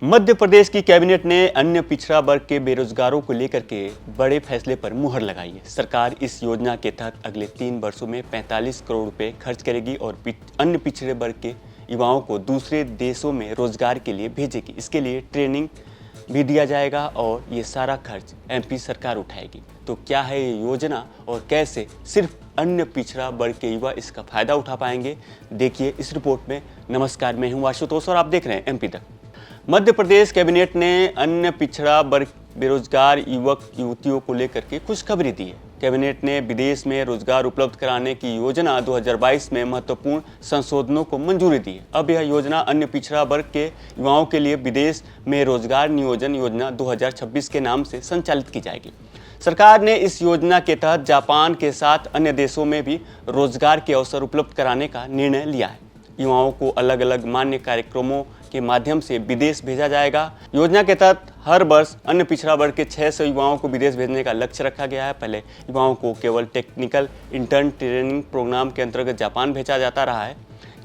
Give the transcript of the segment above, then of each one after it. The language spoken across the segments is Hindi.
मध्य प्रदेश की कैबिनेट ने अन्य पिछड़ा वर्ग के बेरोजगारों को लेकर के बड़े फैसले पर मुहर लगाई है। सरकार इस योजना के तहत अगले 3 वर्षों में 45 करोड़ रुपए खर्च करेगी और अन्य पिछड़े वर्ग के युवाओं को दूसरे देशों में रोजगार के लिए भेजेगी। इसके लिए ट्रेनिंग भी दिया जाएगा और ये सारा खर्च एमपी सरकार उठाएगी। तो क्या है ये योजना और कैसे सिर्फ अन्य पिछड़ा वर्ग के युवा इसका फायदा उठा पाएंगे, देखिए इस रिपोर्ट में। नमस्कार, मैं हूँ आशुतोष और आप देख रहे हैं एमपी तक। मध्य प्रदेश कैबिनेट ने अन्य पिछड़ा वर्ग बेरोजगार युवक युवतियों को लेकर के खुशखबरी दी है। कैबिनेट ने विदेश में रोजगार उपलब्ध कराने की योजना 2022 में महत्वपूर्ण संशोधनों को मंजूरी दी है। अब यह योजना अन्य पिछड़ा वर्ग के युवाओं के लिए विदेश में रोजगार नियोजन योजना 2026 के नाम से संचालित की जाएगी। सरकार ने इस योजना के तहत जापान के साथ अन्य देशों में भी रोजगार के अवसर उपलब्ध कराने का निर्णय लिया है। युवाओं को अलग अलग मान्य कार्यक्रमों के माध्यम से विदेश भेजा जाएगा। योजना के तहत हर वर्ष अन्य पिछड़ा वर्ग के 600 युवाओं को विदेश भेजने का लक्ष्य रखा गया है। पहले युवाओं को केवल टेक्निकल इंटर्न ट्रेनिंग प्रोग्राम के अंतर्गत जापान भेजा जाता रहा है।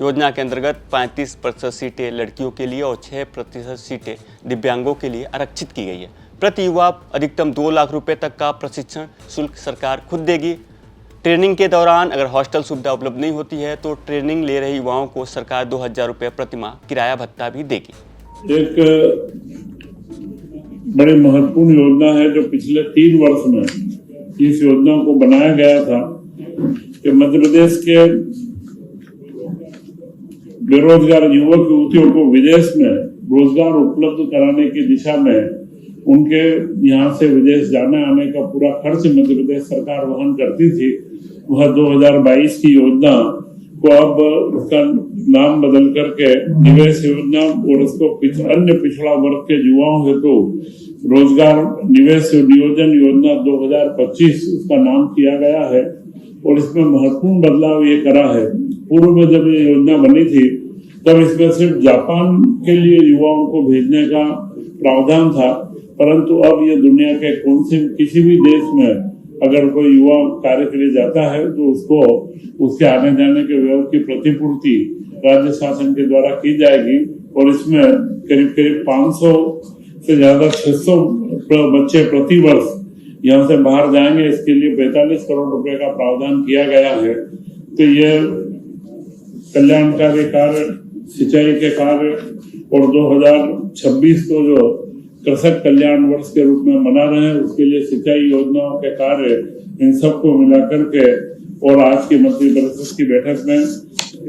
योजना के अंतर्गत 35% सीटें लड़कियों के लिए और 6% सीटें दिव्यांगों के लिए आरक्षित की गई है। प्रति युवा अधिकतम 2 लाख रुपए तक का प्रशिक्षण शुल्क सरकार खुद देगी। ट्रेनिंग के दौरान अगर हॉस्टल सुविधा उपलब्ध नहीं होती है तो ट्रेनिंग ले रहे युवाओं को सरकार 2000 रुपये प्रतिमाह किराया भत्ता भी देगी। एक बड़ी महत्वपूर्ण योजना है जो पिछले 3 वर्ष में इस योजना को बनाया गया था कि मध्य प्रदेश के बेरोजगार युवक युवतियों को विदेश में रोजगार उपलब्ध कराने की दिशा में उनके यहाँ से विदेश जाने आने का पूरा खर्च मध्य प्रदेश सरकार वहन करती थी। वह 2022 की योजना को अब उसका नाम बदल करके निवेश योजना और उसको अन्य पिछड़ा वर्ग के युवाओं हेतु रोजगार निवेश नियोजन योजना 2025 उसका नाम किया गया है। और इसमें महत्वपूर्ण बदलाव ये करा है। पूर्व में जब ये योजना बनी थी तब इसमें सिर्फ जापान के लिए युवाओं को भेजने का प्रावधान था, परंतु अब ये दुनिया के किसी भी देश में अगर कोई युवा कार्य के लिए जाता है तो उसको उसके आने जाने के व्यय की प्रतिपूर्ति राज्य शासन के द्वारा की जाएगी। और इसमें करीब 500 से ज्यादा 600 बच्चे प्रति वर्ष यहाँ से बाहर जाएंगे। इसके लिए 45 करोड़ रुपए का प्रावधान किया गया है। तो ये कल्याणकारी कार्य, सिंचाई के कार्य और 2026 को जो कृषक कल्याण वर्ष के रूप में मना रहे हैं उसके लिए सिंचाई योजनाओं के कार्य, इन सबको मिलाकर के और आज की मंत्रिपरिषद की बैठक में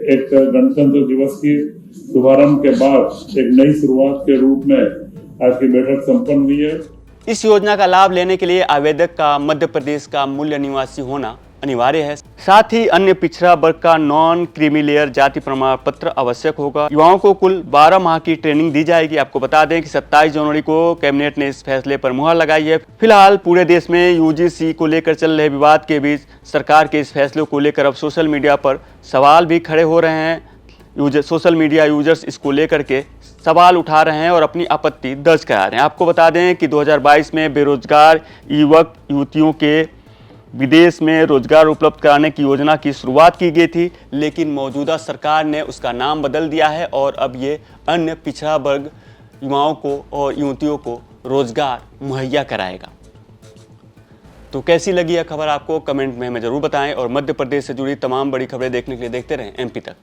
एक गणतंत्र दिवस की शुभारंभ के बाद एक नई शुरुआत के रूप में आज की बैठक संपन्न हुई है। इस योजना का लाभ लेने के लिए आवेदक का मध्य प्रदेश का मूल निवासी होना अनिवार्य है। साथ ही अन्य पिछड़ा वर्ग का नॉन क्रीमी लेयर जाति प्रमाण पत्र आवश्यक होगा। युवाओं को कुल 12 माह की ट्रेनिंग दी जाएगी। आपको बता दें कि 27 जनवरी को कैबिनेट ने इस फैसले पर मुहर लगाई है। फिलहाल पूरे देश में यूजीसी को लेकर चल रहे विवाद के बीच सरकार के इस फैसले को लेकर अब सोशल मीडिया पर सवाल भी खड़े हो रहे हैं। सोशल मीडिया यूजर्स इसको लेकर के सवाल उठा रहे हैं और अपनी आपत्ति दर्ज करा रहे हैं। आपको बता दें कि 2022 में बेरोजगार युवक युवतियों के विदेश में रोजगार उपलब्ध कराने की योजना की शुरुआत की गई थी, लेकिन मौजूदा सरकार ने उसका नाम बदल दिया है और अब ये अन्य पिछड़ा वर्ग युवाओं को और युवतियों को रोजगार मुहैया कराएगा। तो कैसी लगी यह खबर आपको कमेंट में हमें जरूर बताएं और मध्य प्रदेश से जुड़ी तमाम बड़ी खबरें देखने के लिए देखते रहें एमपी तक।